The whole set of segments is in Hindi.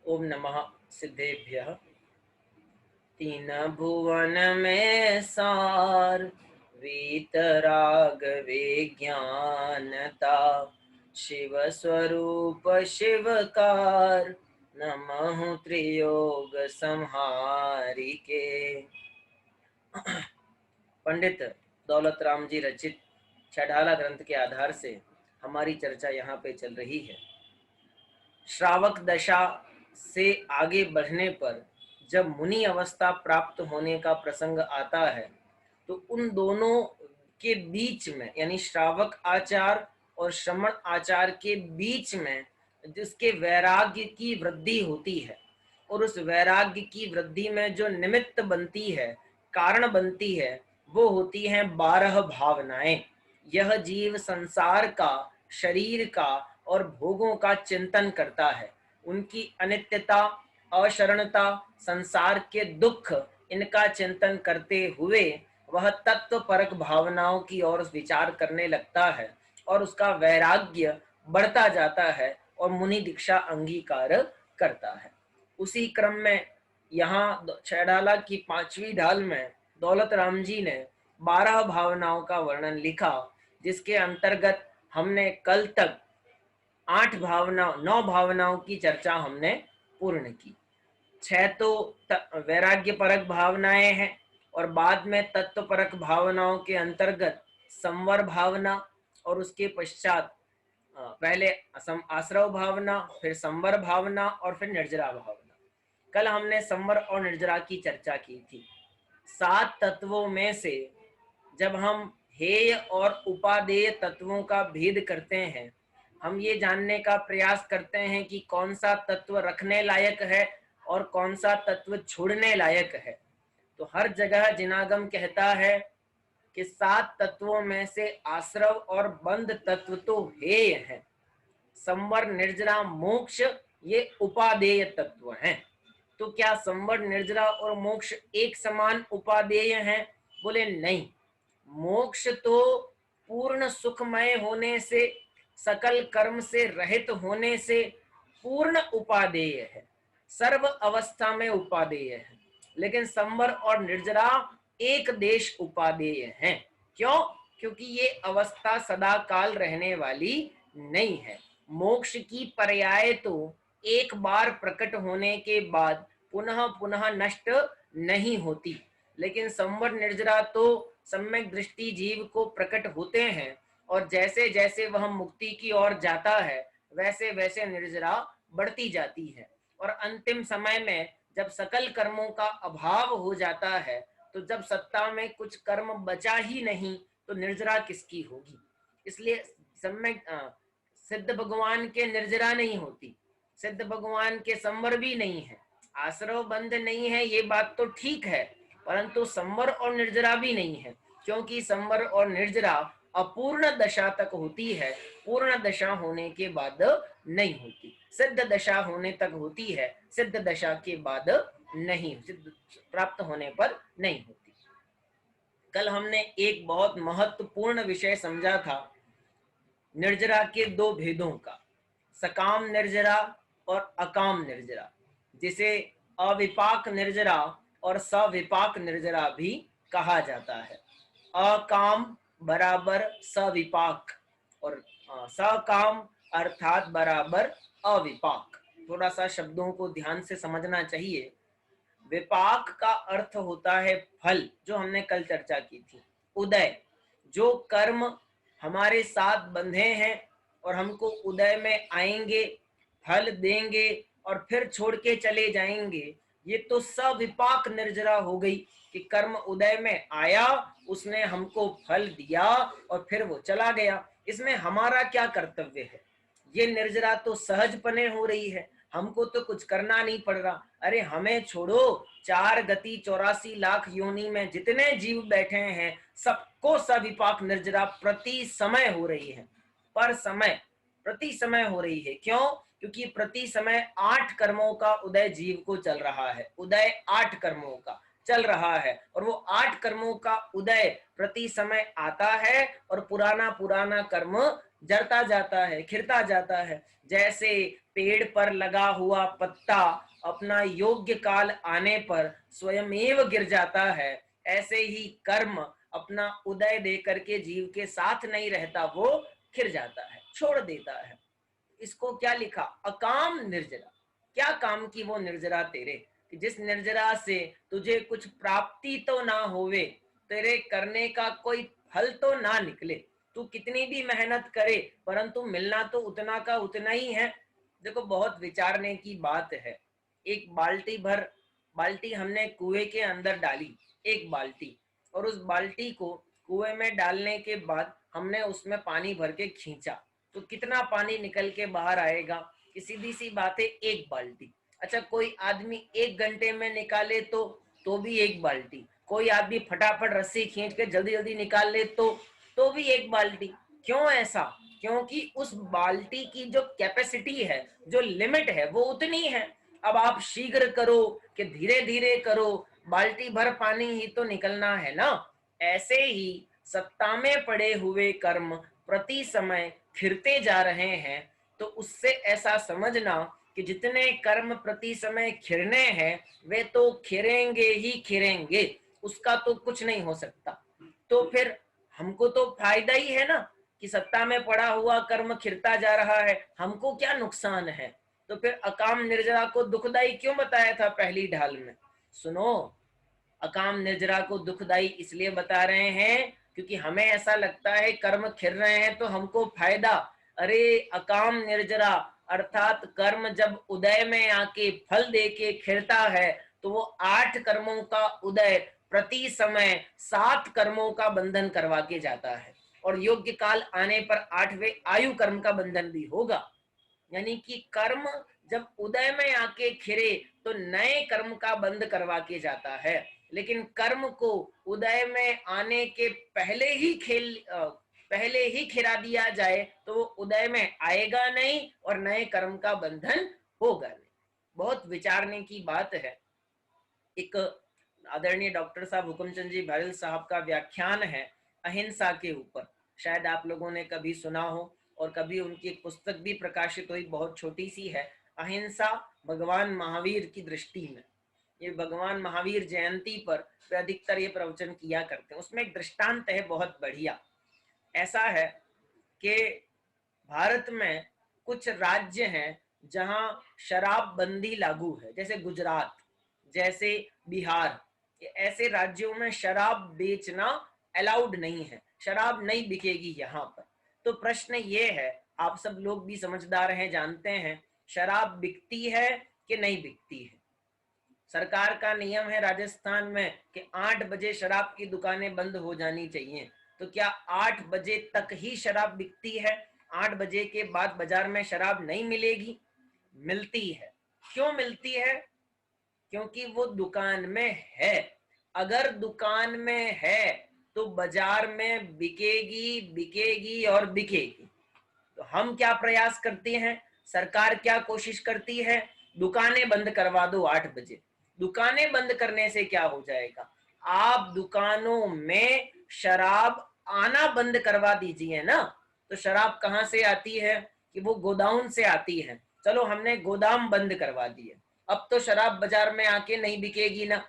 ओम नमः सिद्धेभ्यः। तीन भुवन में सार, वीतराग विज्ञानता, शिव स्वरूप शिवकार, नमः त्रियोग संहारिके। पंडित दौलत राम जी रचित छठाला ग्रंथ के आधार से हमारी चर्चा यहाँ पे चल रही है। श्रावक दशा से आगे बढ़ने पर जब मुनि अवस्था प्राप्त होने का प्रसंग आता है तो उन दोनों के बीच में यानी श्रावक आचार और श्रमण आचार के बीच में जिसके वैराग्य की वृद्धि होती है और उस वैराग्य की वृद्धि में जो निमित्त बनती है, कारण बनती है, वो होती हैं 12 भावनाएं। यह जीव संसार का, शरीर का और भोगों का चिंतन करता है, उनकी अनित्यता, अशरणता, संसार के दुख, इनका चिंतन करते हुए वह तत्व परक भावनाओं की ओर विचार करने लगता है और उसका वैराग्य बढ़ता जाता है और मुनि दीक्षा अंगीकार करता है। उसी क्रम में यहाँ छेड़ाला की 5वीं ढाल में दौलत राम जी ने 12 भावनाओं का वर्णन लिखा, जिसके अंतर्गत हमने कल तक 9 भावनाओं की चर्चा हमने पूर्ण की। 6 तो वैराग्य परक भावनाएं हैं और बाद में तत्व परक भावनाओं के अंतर्गत संवर भावना और उसके पश्चात पहले आश्रव भावना, फिर संवर भावना और फिर निर्जरा भावना। कल हमने संवर और निर्जरा की चर्चा की थी। 7 तत्वों में से जब हम हेय और उपादेय तत्वों का भेद करते हैं, हम ये जानने का प्रयास करते हैं कि कौन सा तत्व रखने लायक है और कौन सा तत्व छोड़ने लायक है। तो हर जगह जिनागम कहता है कि 7 तत्वों में से आश्रव और बंध तत्व तो हेय है, संवर निर्जरा मोक्ष ये उपादेय तत्व हैं। तो क्या संवर निर्जरा और मोक्ष एक समान उपादेय हैं? बोले नहीं। मोक्ष तो पूर्ण सुखमय होने से, सकल कर्म से रहित होने से पूर्ण उपादेय है, सर्व अवस्था में उपादेय है। लेकिन संवर और निर्जरा एक देश उपादेय हैं। क्यों? क्योंकि ये अवस्था सदा काल रहने वाली नहीं है। मोक्ष की पर्याय तो एक बार प्रकट होने के बाद पुनः पुनः नष्ट नहीं होती, लेकिन संवर निर्जरा तो सम्यक दृष्टि जीव को प्रकट होते हैं और जैसे जैसे वह मुक्ति की ओर जाता है वैसे वैसे निर्जरा बढ़ती जाती है और अंतिम समय में जब सकल कर्मों का अभाव हो जाता है, तो जब सत्ता में कुछ कर्म बचा ही नहीं तो निर्जरा किसकी होगी। इसलिए सम्यक सिद्ध भगवान के निर्जरा नहीं होती, सिद्ध भगवान के संवर भी नहीं है, आश्रव बंध नहीं है, ये बात तो ठीक है, परंतु संवर और निर्जरा भी नहीं है, क्योंकि संवर और निर्जरा अपूर्ण दशा तक होती है, पूर्ण दशा होने के बाद नहीं होती। सिद्ध दशा होने तक होती है, सिद्ध दशा के बाद नहीं, सिद्ध प्राप्त होने पर नहीं होती। कल हमने एक बहुत महत्वपूर्ण विषय समझा था, निर्जरा के 2 भेदों का, सकाम निर्जरा और अकाम निर्जरा, जिसे अविपाक निर्जरा और सविपाक निर्जरा भी कहा जाता है। अकाम बराबर सविपाक और सकाम अर्थात बराबर अविपाक। थोड़ा सा शब्दों को ध्यान से समझना चाहिए। विपाक का अर्थ होता है फल, जो हमने कल चर्चा की थी। उदय, जो कर्म हमारे साथ बंधे हैं और हमको उदय में आएंगे, फल देंगे और फिर छोड़ के चले जाएंगे, ये तो सविपाक निर्जरा हो गई कि कर्म उदय में आया, उसने हमको फल दिया और फिर वो चला गया। इसमें हमारा क्या कर्तव्य है? ये निर्जरा तो सहजपने हो रही है, हमको तो कुछ करना नहीं पड़ रहा। अरे हमें छोड़ो, 4 गति 84 लाख योनि में जितने जीव बैठे हैं सबको सविपाक निर्जरा प्रति समय हो रही है, पर समय प्रति समय हो रही है। क्यों? क्योंकि प्रति समय 8 कर्मों का उदय जीव को चल रहा है, उदय 8 कर्मों का चल रहा है और वो 8 कर्मों का उदय प्रति समय आता है और पुराना पुराना कर्म जड़ता जाता है, खिरता जाता है। जैसे पेड़ पर लगा हुआ पत्ता अपना योग्य काल आने पर स्वयमेव गिर जाता है, ऐसे ही कर्म अपना उदय दे करके जीव के साथ नहीं रहता, वो खिर जाता है, छोड़ देता है। इसको क्या लिखा, अकाम निर्जरा। क्या काम की वो निर्जरा तेरे, कि जिस निर्जरा से तुझे कुछ प्राप्ति तो ना होवे, तेरे करने का कोई फल तो ना निकले, तू कितनी भी मेहनत करे परंतु मिलना तो उतना का उतना ही है। देखो बहुत विचारने की बात है। एक बाल्टी भर, बाल्टी हमने कुएं के अंदर डाली, एक बाल्टी, और उस बाल्टी को कुएं में डालने के बाद हमने उसमें पानी भर के खींचा, तो कितना पानी निकल के बाहर आएगा, कि सीधी सी बात है एक बाल्टी। अच्छा कोई आदमी 1 घंटे में निकाले तो भी एक बाल्टी, कोई आदमी फटाफट रस्सी खींच के जल्दी जल्दी निकाल ले तो भी एक बाल्टी। क्यों ऐसा, क्योंकि उस बाल्टी की जो कैपेसिटी है, जो लिमिट है, वो उतनी है। अब आप शीघ्र करो कि धीरे धीरे करो, बाल्टी भर पानी ही तो निकलना है ना। ऐसे ही सत्ता में पड़े हुए कर्म प्रति समय खिरते जा रहे हैं, तो उससे ऐसा समझना कि जितने कर्म प्रति समय खिरने हैं वे तो खिरेंगे ही खिरेंगे, उसका तो कुछ नहीं हो सकता। तो फिर हमको तो फायदा ही है ना, कि सत्ता में पड़ा हुआ कर्म खिरता जा रहा है, हमको क्या नुकसान है। तो फिर अकाम निर्जरा को दुखदाई क्यों बताया था पहली ढाल में। सुनो, अकाम निर्जरा को दुखदाई इसलिए बता रहे हैं क्योंकि हमें ऐसा लगता है कर्म खिर रहे हैं तो हमको फायदा। अरे अकाम निर्जरा अर्थात कर्म जब उदय में आके फल दे के खिरता है, तो वो 8 कर्मों का उदय प्रति समय 7 कर्मों का बंधन करवा के जाता है, और योग्य काल आने पर 8वें आयु कर्म का बंधन भी होगा। यानी कि कर्म जब उदय में आके खिरे तो नए कर्म का बंध करवा के जाता है, लेकिन कर्म को उदय में आने के पहले ही खिरा दिया जाए तो वो उदय में आएगा नहीं और नए कर्म का बंधन होगा नहीं। बहुत विचारने की बात है। एक आदरणीय डॉक्टर साहब हुकुमचंद जी भारिल साहब का व्याख्यान है अहिंसा के ऊपर, शायद आप लोगों ने कभी सुना हो, और कभी उनकी एक पुस्तक भी प्रकाशित हुई, बहुत छोटी सी है, अहिंसा भगवान महावीर की दृष्टि में। ये भगवान महावीर जयंती पर वे अधिकतर ये प्रवचन किया करते हैं। उसमें एक दृष्टांत है बहुत बढ़िया। ऐसा है कि भारत में कुछ राज्य हैं जहां शराब बंदी लागू है, जैसे गुजरात, जैसे बिहार, ऐसे राज्यों में शराब बेचना अलाउड नहीं है, शराब नहीं बिकेगी यहाँ पर। तो प्रश्न ये है, आप सब लोग भी समझदार हैं, जानते हैं शराब बिकती है कि नहीं बिकती है। सरकार का नियम है राजस्थान में कि 8 बजे शराब की दुकानें बंद हो जानी चाहिए। तो क्या 8 बजे तक ही शराब बिकती है? 8 बजे के बाद बाजार में शराब नहीं मिलेगी? मिलती है। क्यों मिलती है? क्योंकि वो दुकान में है। अगर दुकान में है तो बाजार में बिकेगी, बिकेगी और बिकेगी। तो हम क्या प्रयास करते हैं, सरकार क्या कोशिश करती है, दुकानें बंद करवा दो 8 बजे। दुकानें बंद करने से क्या हो जाएगा, आप दुकानों में शराब आना बंद करवा दीजिए ना। तो शराब कहां से आती है, कि वो गोदाउन से आती है। चलो हमने गोदाम बंद करवा दिए, अब तो शराब बाजार में आके नहीं बिकेगी ना,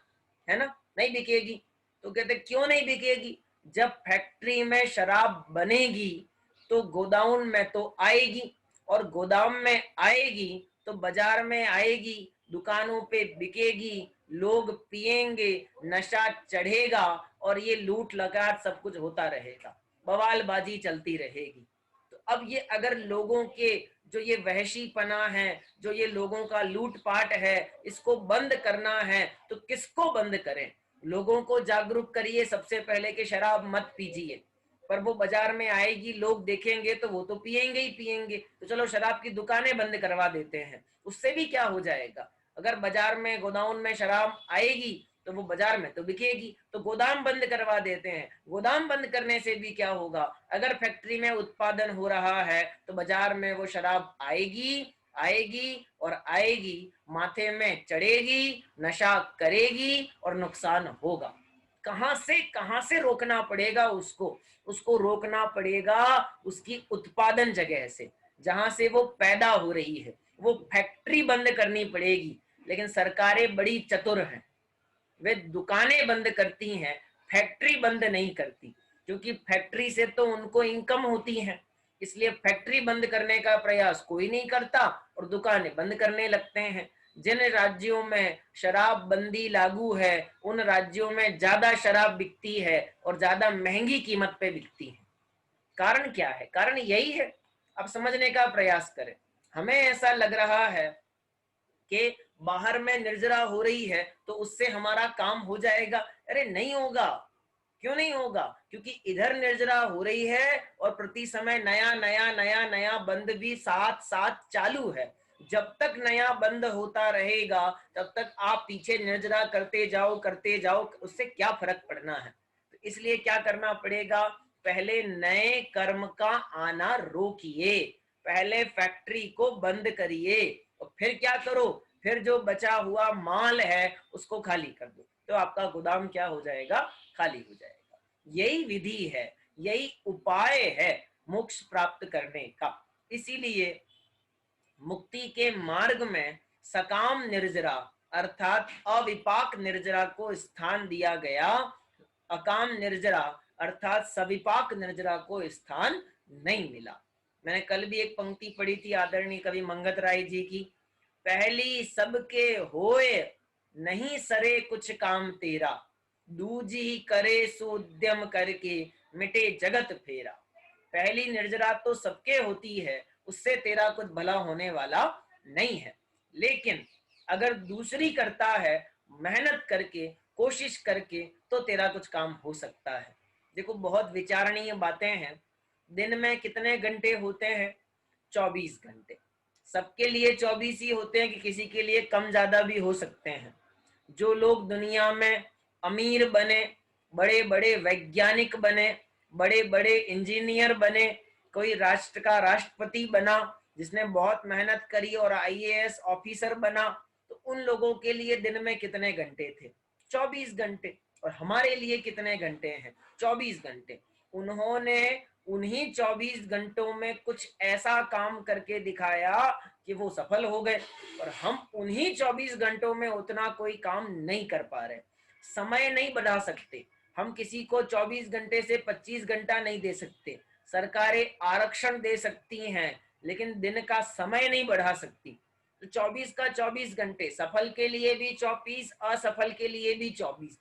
है ना, नहीं बिकेगी। तो कहते क्यों नहीं बिकेगी, जब फैक्ट्री में शराब बनेगी तो गोदाउन में तो आएगी, और गोदाम में आएगी तो बाजार में आएगी, दुकानों पे बिकेगी, लोग पिएंगे, नशा चढ़ेगा, और ये लूट लगाट सब कुछ होता रहेगा, बवालबाजी चलती रहेगी। तो अब ये अगर लोगों के जो ये वहशीपना है, जो ये लोगों का लूटपाट है, इसको बंद करना है तो किसको बंद करें? लोगों को जागरूक करिए सबसे पहले कि शराब मत पीजिए, पर वो बाजार में आएगी, लोग देखेंगे तो वो तो पिएंगे ही पिएंगे। तो चलो शराब की दुकानें बंद करवा देते हैं, उससे भी क्या हो जाएगा, अगर बाजार में गोदाउन में शराब आएगी तो वो बाजार में तो बिकेगी, तो गोदाम बंद करवा देते हैं। गोदाम बंद करने से भी क्या होगा, अगर फैक्ट्री में उत्पादन हो रहा है तो बाजार में वो शराब आएगी, आएगी और आएगी, माथे में चढ़ेगी, नशा करेगी और नुकसान होगा। कहां से रोकना पड़ेगा उसको? उसको रोकना पड़ेगा उसकी उत्पादन जगह से, जहां से वो पैदा हो रही है। वो फैक्ट्री बंद करनी पड़ेगी। लेकिन सरकारें बड़ी चतुर हैं, वे दुकानें बंद करती हैं, फैक्ट्री बंद नहीं करती, क्योंकि फैक्ट्री से तो उनको इनकम होती है। इसलिए फैक्ट्री बंद करने का प्रयास कोई नहीं करता और दुकानें बंद करने लगते हैं। जिन राज्यों में शराब बंदी लागू है, उन राज्यों में ज्यादा शराब बिकती है और ज्यादा महंगी कीमत पे बिकती है। कारण क्या है? कारण यही है। अब समझने का प्रयास करें। हमें ऐसा लग रहा है कि बाहर में निर्जरा हो रही है तो उससे हमारा काम हो जाएगा। अरे नहीं होगा। क्यों नहीं होगा? क्योंकि इधर निर्जरा हो रही है और प्रति समय नया नया नया नया बंद भी साथ साथ चालू है। जब तक नया बंद होता रहेगा तब तक आप पीछे निर्जरा करते जाओ, उससे क्या फर्क पड़ना है? तो इसलिए क्या करना पड़ेगा? पहले नए कर्म का आना रोकिए, पहले फैक्ट्री को बंद करिए और फिर क्या करो? फिर जो बचा हुआ माल है उसको खाली कर दो, तो आपका गोदाम क्या हो जाएगा? खाली हो जाएगा। यही विधि है, यही उपाय है मोक्ष प्राप्त करने का। इसीलिए मुक्ति के मार्ग में सकाम निर्जरा अर्थात अविपाक निर्जरा को स्थान दिया गया, अकाम निर्जरा अर्थात सविपाक निर्जरा को स्थान नहीं मिला। मैंने कल भी एक पंक्ति पढ़ी थी आदरणीय कवि मंगत राय जी की, पहली सबके होए नहीं सरे कुछ काम तेरा, दूजी करे सुद्यम करके मिटे जगत फेरा। पहली निर्जरा तो सबके होती है, उससे तेरा कुछ भला होने वाला नहीं है। लेकिन अगर दूसरी करता है मेहनत करके, कोशिश करके, तो तेरा कुछ काम हो सकता है। देखो बहुत विचारणीय बातें हैं। दिन में कितने घंटे होते हैं? 24 घंटे। सबके लिए 24 ही होते हैं कि किसी के लिए कम ज्यादा भी हो सकते हैं। जो लोग दुनिया में अमीर बने, बड़े बड़े वैज्ञानिक बने, बड़े बड़े इंजीनियर बने, कोई राष्ट्र का राष्ट्रपति बना जिसने बहुत मेहनत करी और आईएएस ऑफिसर बना, तो उन लोगों के लिए दिन में कितने घंटे थे? 24 घंटे। और हमारे लिए कितने घंटे हैं? 24 घंटे। उन्होंने उन्हीं 24 घंटों में कुछ ऐसा काम करके दिखाया कि वो सफल हो गए, और हम उन्हीं 24 घंटों में उतना कोई काम नहीं कर पा रहे। समय नहीं बढ़ा सकते हम, किसी को 24 घंटे से 25 घंटा नहीं दे सकते। सरकारें आरक्षण दे सकती हैं लेकिन दिन का समय नहीं बढ़ा सकती। तो 24 का 24 घंटे, सफल के लिए भी 24, असफल के लिए भी 24।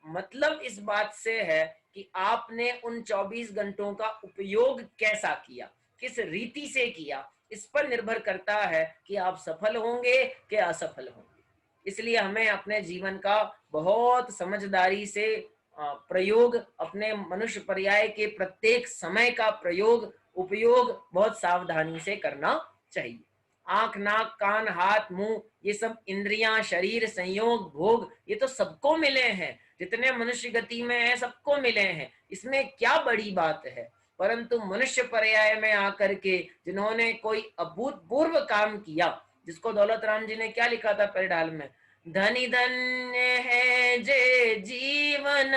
मतलब इस बात से है कि आपने उन 24 घंटों का उपयोग कैसा किया, किस रीति से किया, इस पर निर्भर करता है कि आप सफल होंगे कि असफल होंगे। इसलिए हमें अपने जीवन का बहुत समझदारी से प्रयोग, अपने मनुष्य पर्याय के प्रत्येक समय का प्रयोग, उपयोग बहुत सावधानी से करना चाहिए। आंख, नाक, कान, हाथ, मुंह, ये सब इंद्रियां, शरीर, संयोग, भोग, ये तो सबको मिले हैं। जितने मनुष्य गति में है सबको मिले हैं, इसमें क्या बड़ी बात है? परंतु मनुष्य पर्याय में आकर के जिन्होंने कोई अभूतपूर्व काम किया, जिसको दौलत राम जी ने क्या लिखा था परिढाल में, धनी धन्य है जे जीवन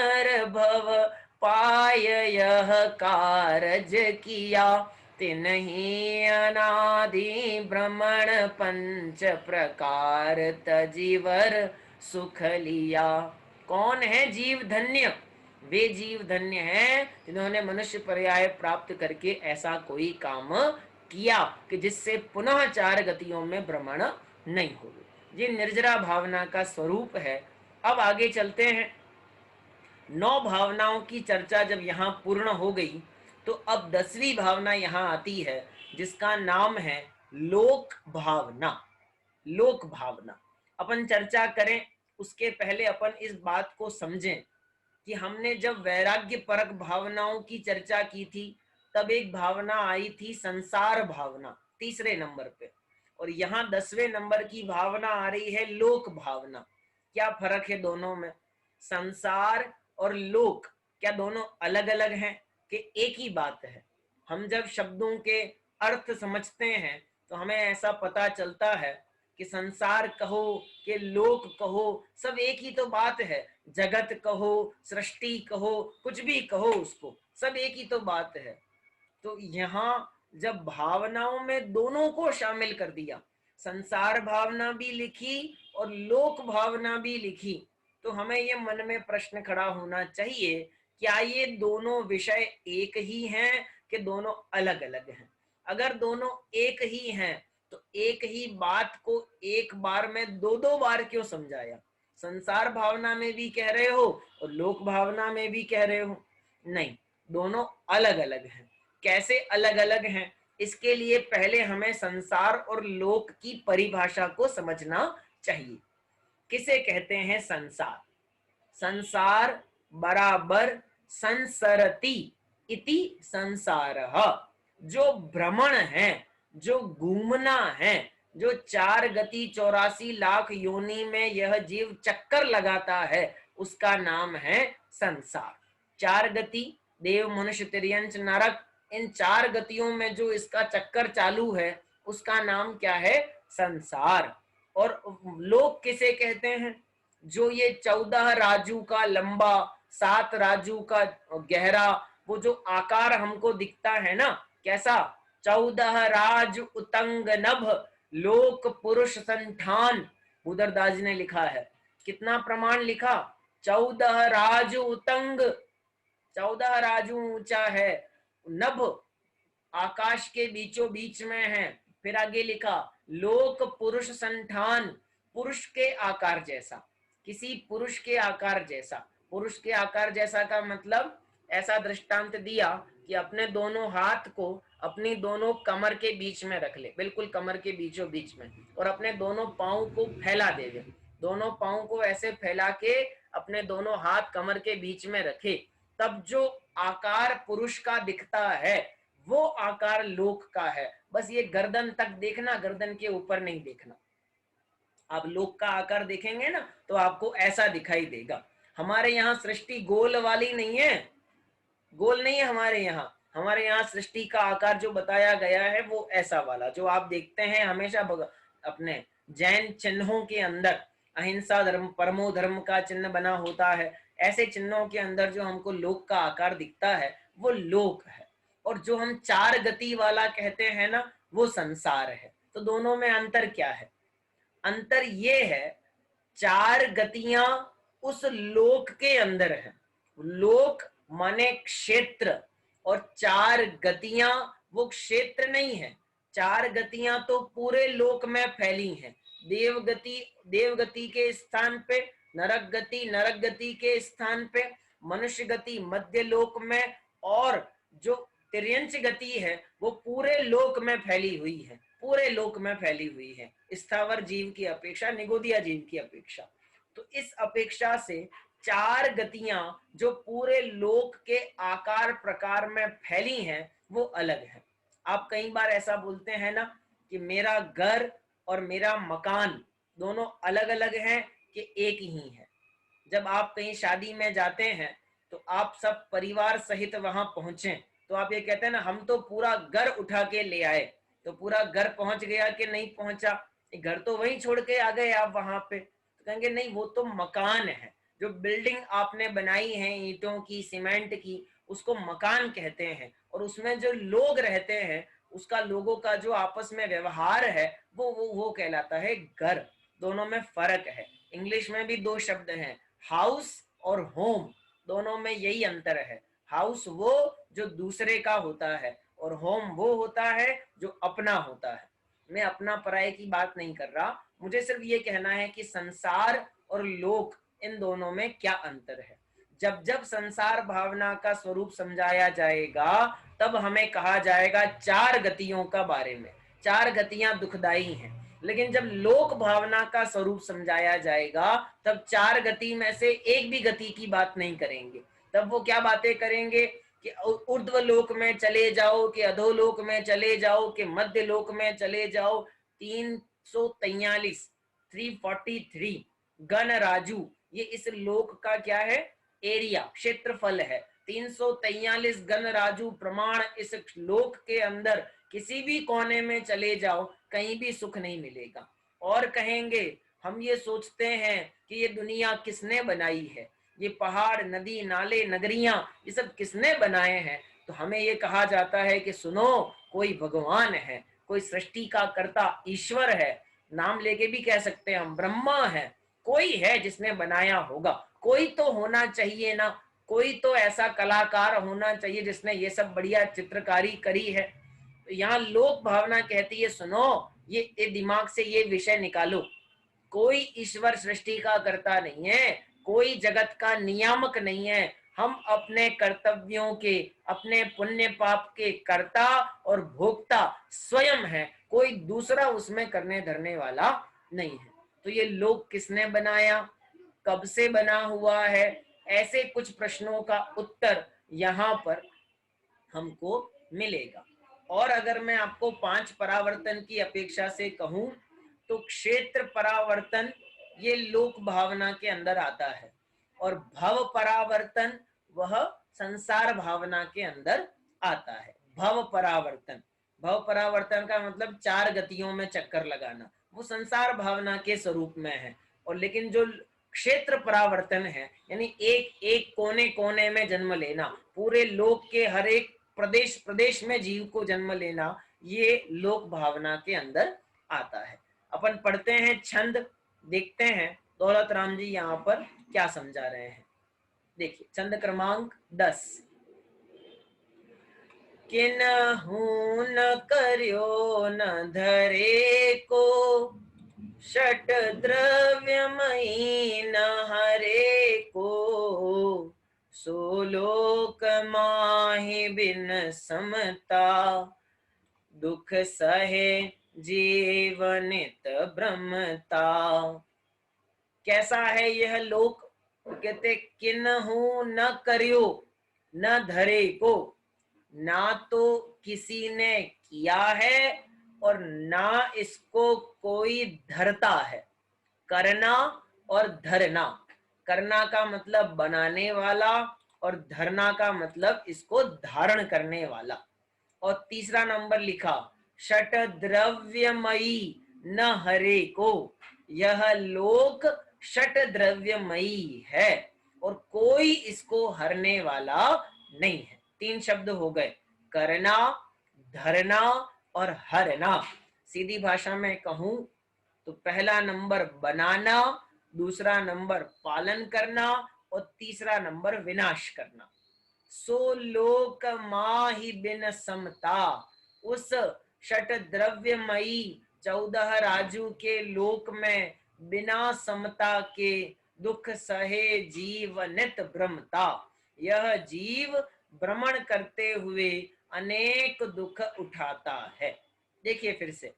भव पाय यह कारज किया, तिन्हीं अनादि भ्रमण पंच प्रकार तजीवर सुख लिया। कौन है जीव धन्य? वे जीव धन्य हैं जिन्होंने मनुष्य पर्याय प्राप्त करके ऐसा कोई काम किया कि जिससे पुनः चार गतियों में भ्रमण नहीं हो। ये निर्जरा भावना का स्वरूप है। अब आगे चलते हैं। 9 भावनाओं की चर्चा जब यहाँ पूर्ण हो गई तो अब 10वीं भावना यहाँ आती है, जिसका नाम है लोक भावना। लोक भावना अपन चर्चा करें उसके पहले अपन इस बात को समझें कि हमने जब वैराग्य परक भावनाओं की चर्चा की थी तब एक भावना आई थी संसार भावना, तीसरे नंबर पे, और यहाँ 10वें नंबर की भावना आ रही है लोक भावना। क्या फर्क है दोनों में? संसार और लोक क्या दोनों अलग अलग हैं कि एक ही बात है? हम जब शब्दों के अर्थ समझते हैं तो हमें ऐसा पता चलता है कि संसार कहो कि लोक कहो, सब एक ही तो बात है। जगत कहो, सृष्टि कहो, कुछ भी कहो उसको, सब एक ही तो बात है। तो यहाँ जब भावनाओं में दोनों को शामिल कर दिया, संसार भावना भी लिखी और लोक भावना भी लिखी, तो हमें ये मन में प्रश्न खड़ा होना चाहिए, क्या ये दोनों विषय एक ही हैं कि दोनों अलग अलग हैं? अगर दोनों एक ही हैं तो एक ही बात को एक बार में दो दो बार क्यों समझाया? संसार भावना में भी कह रहे हो और लोक भावना में भी कह रहे हो। नहीं, दोनों अलग अलग हैं। कैसे अलग अलग हैं? इसके लिए पहले हमें संसार और लोक की परिभाषा को समझना चाहिए। किसे कहते हैं संसार? संसार बराबर संसरति इति संसारः। जो भ्रमण है, जो घूमना है, जो 4 गति 84 लाख योनि में यह जीव चक्कर लगाता है, उसका नाम है संसार। 4 गति, देव मनुष्य तिर्यंच नरक, इन 4 गतियों में जो इसका चक्कर चालू है उसका नाम क्या है? संसार। और लोक किसे कहते हैं? जो ये 14 राजू का लंबा, 7 राजू का गहरा, वो जो आकार हमको दिखता है ना, कैसा? 14 राज उतंग नभ, लोक पुरुष संठान। उदरदास ने लिखा है, कितना प्रमाण लिखा? 14 राज उतंग, 14 राजू ऊंचा है, नभ आकाश के बीचों बीच में है। फिर आगे लिखा लोक पुरुष संठान, पुरुष के आकार जैसा, किसी पुरुष के आकार जैसा। पुरुष के आकार जैसा का मतलब ऐसा दृष्टांत दिया कि अपने दोनों हाथ को अपनी दोनों कमर के बीच में रख ले, बिल्कुल कमर के बीचों बीच में, और अपने दोनों पांव को फैला देवे। दोनों पांव को ऐसे फैला के अपने दोनों हाथ कमर के बीच में रखे, तब जो आकार पुरुष का दिखता है वो आकार लोक का है। बस ये गर्दन तक देखना, गर्दन के ऊपर नहीं देखना। आप लोक का आकार देखेंगे ना तो आपको ऐसा दिखाई देगा। हमारे यहाँ सृष्टि गोल वाली नहीं है, गोल नहीं है हमारे यहाँ। हमारे यहाँ सृष्टि का आकार जो बताया गया है वो ऐसा वाला, जो आप देखते हैं हमेशा अपने जैन चिन्हों के अंदर अहिंसा धर्म परमो धर्म का चिन्ह बना होता है, ऐसे चिन्हों के अंदर जो हमको लोक का आकार दिखता है वो लोक है। और जो हम 4 गति वाला कहते हैं ना, वो संसार है। तो दोनों में अंतर क्या है? अंतर ये है, 4 गतियां उस लोक के अंदर है। लोक माने क्षेत्र, और 4 गतियां वो क्षेत्र नहीं है। 4 गतियां तो पूरे लोक में फैली हैं। देव गति के स्थान पे, नरक गति के स्थान पे, मनुष्य गति मध्य लोक में, और जो तिर्यंच गति है वो पूरे लोक में फैली हुई है, पूरे लोक में फैली हुई है, स्थावर जीव की अपेक्षा, निगोदिया जीव की अपेक्षा। तो इस अपेक्षा से 4 गतियां जो पूरे लोक के आकार प्रकार में फैली हैं वो अलग है। आप कई बार ऐसा बोलते हैं ना कि मेरा घर और मेरा मकान दोनों अलग अलग हैं कि एक ही है। जब आप कहीं शादी में जाते हैं तो आप सब परिवार सहित वहां पहुंचे तो आप ये कहते हैं ना, हम तो पूरा घर उठा के ले आए। तो पूरा घर पहुंच गया कि नहीं पहुंचा? घर तो वहीं छोड़ के आ गए आप वहां पे। तो कहेंगे नहीं, वो तो मकान है। जो बिल्डिंग आपने बनाई है ईंटों की, सीमेंट की, उसको मकान कहते हैं। और उसमें जो लोग रहते हैं, उसका लोगों का जो आपस में व्यवहार है वो कहलाता है घर। दोनों में फर्क है। इंग्लिश में भी 2 शब्द हैं, हाउस और होम। दोनों में यही अंतर है। हाउस वो जो दूसरे का होता है और होम वो होता है जो अपना होता है। मैं अपना पराये की बात नहीं कर रहा, मुझे सिर्फ ये कहना है कि संसार और लोक, इन दोनों में क्या अंतर है। जब जब संसार भावना का स्वरूप समझाया जाएगा तब हमें कहा जाएगा 4 गतियों का बारे में। 4 गतियां दुखदाई हैं। लेकिन जब लोक भावना का स्वरूप समझाया जाएगा तब 4 गति में से एक भी गति की बात नहीं करेंगे। तब वो क्या बातें करेंगे कि ऊर्ध्व लोक में चले जाओ, कि अधोलोक में चले जाओ, कि मध्य लोक में चले जाओ। 343 343 गण राजू, ये इस लोक का क्या है? एरिया, क्षेत्रफल है। 343 गण राजू प्रमाण इस लोक के अंदर किसी भी कोने में चले जाओ, कहीं भी सुख नहीं मिलेगा। और कहेंगे हम ये सोचते हैं कि ये दुनिया किसने बनाई है, ये पहाड़, नदी, नाले, नगरियां, ये सब किसने बनाए हैं, तो हमें ये कहा जाता है कि सुनो, कोई भगवान है, कोई सृष्टि का कर्ता ईश्वर है, नाम लेके भी कह सकते हैं हम, ब्रह्मा है, कोई है जिसने बनाया होगा, कोई तो होना चाहिए ना, कोई तो ऐसा कलाकार होना चाहिए जिसने ये सब बढ़िया चित्रकारी करी है। तो यहाँ लोक भावना कहती है सुनो, ये दिमाग से ये विषय निकालो, कोई ईश्वर सृष्टि का करता नहीं है, कोई जगत का नियामक नहीं है, हम अपने कर्तव्यों के, अपने पुण्य पाप के कर्ता और भोक्ता स्वयं है, कोई दूसरा उसमें करने धरने वाला नहीं है। तो ये लोक किसने बनाया, कब से बना हुआ है, ऐसे कुछ प्रश्नों का उत्तर यहाँ पर हमको मिलेगा। और अगर मैं आपको 5 परावर्तन की अपेक्षा से कहूं तो क्षेत्र परावर्तन ये लोक भावना के अंदर आता है, और भव परावर्तन वह संसार भावना के अंदर आता है। भव परावर्तन, भव परावर्तन का मतलब 4 गतियों में चक्कर लगाना, वो संसार भावना के स्वरूप में है। और लेकिन जो क्षेत्र परावर्तन है, यानी एक एक कोने कोने में जन्म लेना, पूरे लोक के हर एक प्रदेश प्रदेश में जीव को जन्म लेना, ये लोक भावना के अंदर आता है। अपन पढ़ते हैं छंद, देखते हैं दौलत राम जी यहाँ पर क्या समझा रहे हैं। देखिए छंद क्रमांक 10। किन्हू न कर्यो न धरे को, षट द्रव्यमयी न हरे को, सोलोक माहि बिन समता, दुख सहे जीवनित भ्रमता। कैसा है यह लोक, कहते किन्हू न करियो न धरे को, ना तो किसी ने किया है और ना इसको कोई धरता है। करना और धरना, करना का मतलब बनाने वाला और धरना का मतलब इसको धारण करने वाला। और तीसरा नंबर लिखा षट द्रव्यमयी न हरे को, यह लोक षट द्रव्यमयी है और कोई इसको हरने वाला नहीं है। 3 शब्द हो गए, करना, धरना और हरना। सीधी भाषा में कहूं तो पहला नंबर बनाना, दूसरा नंबर पालन करना और तीसरा नंबर विनाश करना। सो लोक माहि बिन समता, उस षट द्रव्यमयी 14 राजू के लोक में बिना समता के दुख सहे जीव नित भ्रमता, यह जीव भ्रमण करते हुए अनेक दुख उठाता है। देखिए फिर से,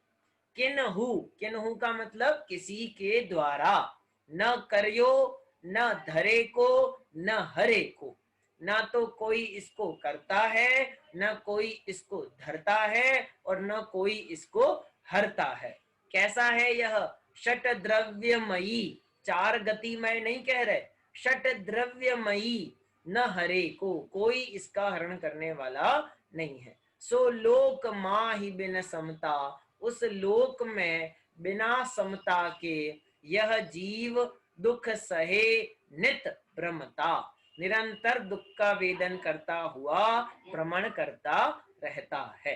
किन्हू, किन्हू का मतलब किसी के द्वारा, न करियो न धरे को न हरे को, ना तो कोई इसको करता है, न कोई इसको धरता है और न कोई इसको हरता है। कैसा है यह, षट द्रव्यमयी, 4 गति में नहीं कह रहे, षट द्रव्यमयी न हरे को, कोई इसका हरण करने वाला नहीं है। सो लोक माहि बिन समता, उस लोक में बिना समता के यह जीव दुख सहे नित भ्रमता, निरंतर दुख का वेदन करता हुआ भ्रमण करता रहता है।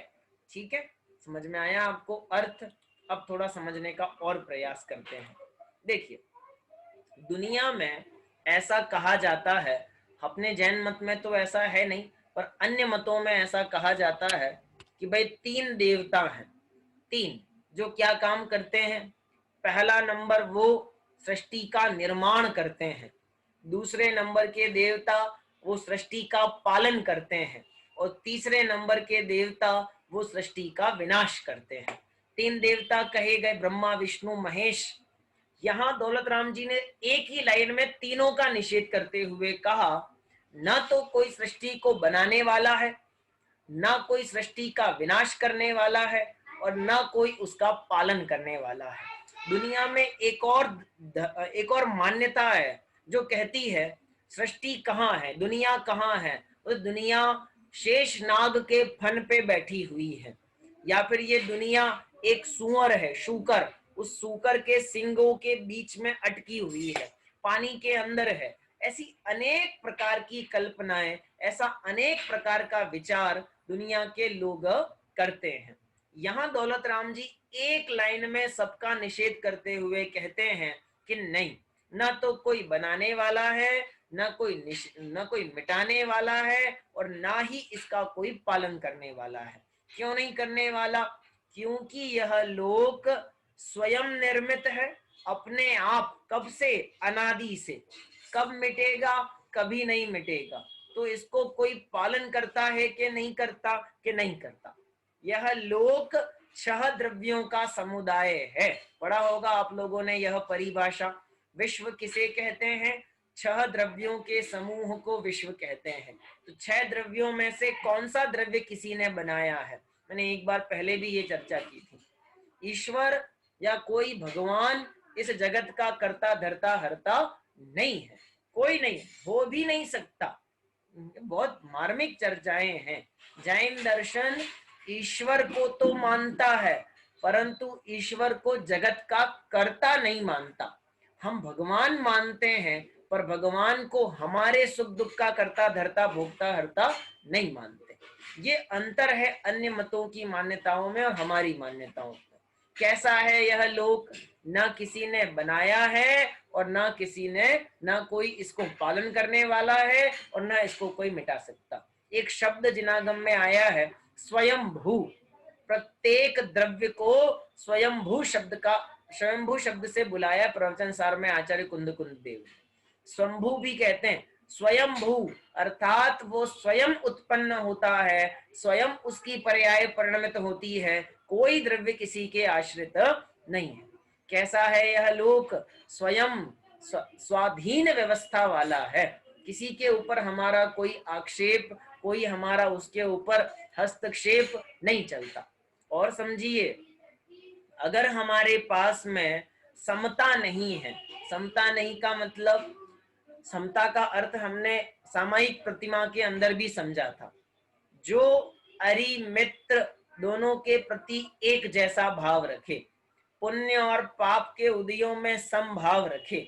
ठीक है, समझ में आया आपको अर्थ? अब थोड़ा समझने का और प्रयास करते हैं। देखिए दुनिया में ऐसा कहा जाता है, अपने जैन मत में तो ऐसा है नहीं, पर अन्य मतों में ऐसा कहा जाता है कि भाई 3 देवता हैं, 3 जो क्या काम करते हैं। पहला नंबर वो सृष्टि का निर्माण करते हैं, दूसरे नंबर के देवता वो सृष्टि का पालन करते हैं और तीसरे नंबर के देवता वो सृष्टि का विनाश करते हैं। 3 देवता कहे गए ब्रह्मा विष्णु महेश। यहाँ दौलत राम जी ने एक ही लाइन में तीनों का निषेध करते हुए कहा, न तो कोई सृष्टि को बनाने वाला है, ना कोई सृष्टि का विनाश करने वाला है और ना कोई उसका पालन करने वाला है। दुनिया में एक और मान्यता है जो कहती है सृष्टि कहाँ है, दुनिया कहाँ है, उस दुनिया शेष नाग के फन पे बैठी हुई है, या फिर ये दुनिया एक सुअर है, शूकर, उस सूकर के सींगों के बीच में अटकी हुई है, पानी के अंदर है। ऐसी अनेक प्रकार की कल्पनाएं, ऐसा अनेक प्रकार का विचार दुनिया के लोग करते हैं। यहाँ दौलत राम जी एक लाइन में सबका निषेध करते हुए कहते हैं कि नहीं, ना तो कोई बनाने वाला है, ना कोई मिटाने वाला है, और ना ही इसका कोई पालन करने वाला है। क्यों नहीं करने वाला? क्योंकि यह लोक स्वयं निर्मित है अपने आप, कब से? अनादि से। कब मिटेगा? कभी नहीं मिटेगा। तो इसको कोई पालन करता है कि नहीं करता? कि नहीं करता। यह लोक 6 द्रव्यों का समुदाय है। पढ़ा होगा आप लोगों ने यह परिभाषा। विश्व किसे कहते हैं? 6 द्रव्यों के समूह को विश्व कहते हैं। तो 6 द्रव्यों में से कौन सा द्रव्य किसी ने बनाया है? मैंने एक बार पहले भी ये चर्चा की थी। ईश्वर या कोई भगवान इस जगत का कर्ता धर्ता हरता नहीं है, कोई नहीं, हो भी नहीं सकता। बहुत मार्मिक चर्चाएं हैं। जैन दर्शन ईश्वर को तो मानता है, परंतु ईश्वर को जगत का कर्ता नहीं मानता। हम भगवान मानते हैं, पर भगवान को हमारे सुख दुख का कर्ता धर्ता भोगता हरता नहीं मानते। ये अंतर है अन्य मतों की मान्यताओं में और हमारी मान्यताओं में। कैसा है यह लोक? ना किसी ने बनाया है और ना किसी ने, ना कोई इसको पालन करने वाला है और ना इसको कोई मिटा सकता। एक शब्द जिनागम में आया है स्वयंभू। प्रत्येक द्रव्य को स्वयंभू शब्द से बुलाया प्रवचन सार में आचार्य कुंद देव। स्वयंभू भी कहते हैं। स्वयंभू अर्थात वो स्वयं उत्पन्न होता है, स्वयं उसकी पर्याय परिणमित होती है, कोई द्रव्य किसी के आश्रित नहीं है। कैसा है यह लोक? स्वयं स्वाधीन व्यवस्था वाला है। किसी के ऊपर हमारा कोई आक्षेप, कोई हमारा उसके ऊपर हस्तक्षेप नहीं चलता। और समझिए, अगर हमारे पास में समता नहीं है, समता नहीं का मतलब, समता का अर्थ हमने सामायिक प्रतिमा के अंदर भी समझा था। जो अरि मित्र दोनों के प्रति एक जैसा भाव रखे, पुण्य और पाप के उदयों में समभाव रखे,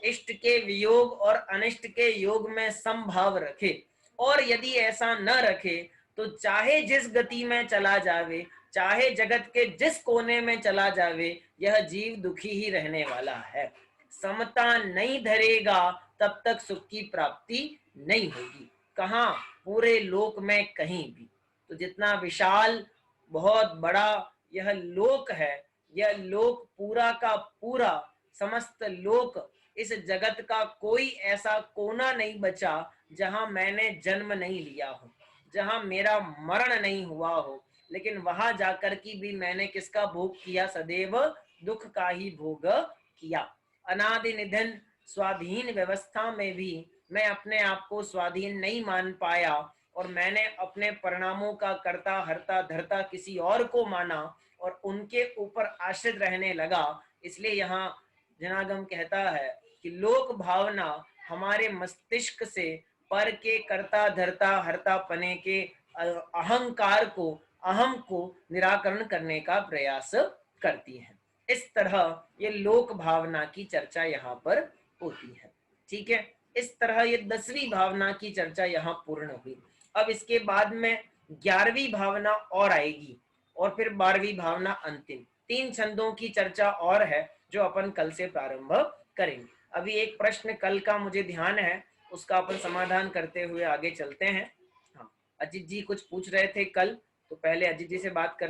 इष्ट के वियोग और अनिष्ट के योग में समभाव रखे, और यदि ऐसा न रखे तो चाहे जिस गति में चला जावे, चाहे जगत के जिस कोने में चला जावे, यह जीव दुखी ही रहने वाला है। समता नहीं धरेगा तब तक सुख की प्राप्ति नहीं होगी। कहाँ? पूरे लोक में कहीं भी। तो जितना विशाल, बहुत बड़ा यह लोक है, यह लोक पूरा का पूरा, समस्त लोक, इस जगत का कोई ऐसा कोना नहीं बचा जहां मैंने जन्म नहीं लिया हो, जहां मेरा मरण नहीं हुआ हो, लेकिन वहां जाकर की भी मैंने किसका भोग किया? सदैव दुख का ही भोग किया। अनादि निधन स्वाधीन व्यवस्था में भी मैं अपने आप को स्वाधीन नहीं मान पाया, और मैंने अपने परिणामों का कर्ता हरता धरता किसी और को माना और उनके ऊपर आश्रित रहने लगा। इसलिए यहाँ जनागम कहता है कि लोक भावना हमारे मस्तिष्क से पर के कर्ता धरता हरता पने के अहंकार को, अहम को निराकरण करने का प्रयास करती है। इस तरह ये लोक भावना की चर्चा यहाँ पर होती है। ठीक है, इस तरह ये 10वीं भावना की चर्चा यहाँ पूर्ण हुई। अब इसके बाद में 11वीं भावना और आएगी, और फिर 12वीं भावना अंतिम। 3 छंदों की चर्चा और है जो अपन कल से प्रारंभ करेंगे। अभी एक प्रश्न कल का मुझे ध्यान है, उसका अपन समाधान करते हुए आगे चलते हैं। हाँ, अजीत जी कुछ पूछ रहे थे कल, तो पहले अजीत जी से बात कर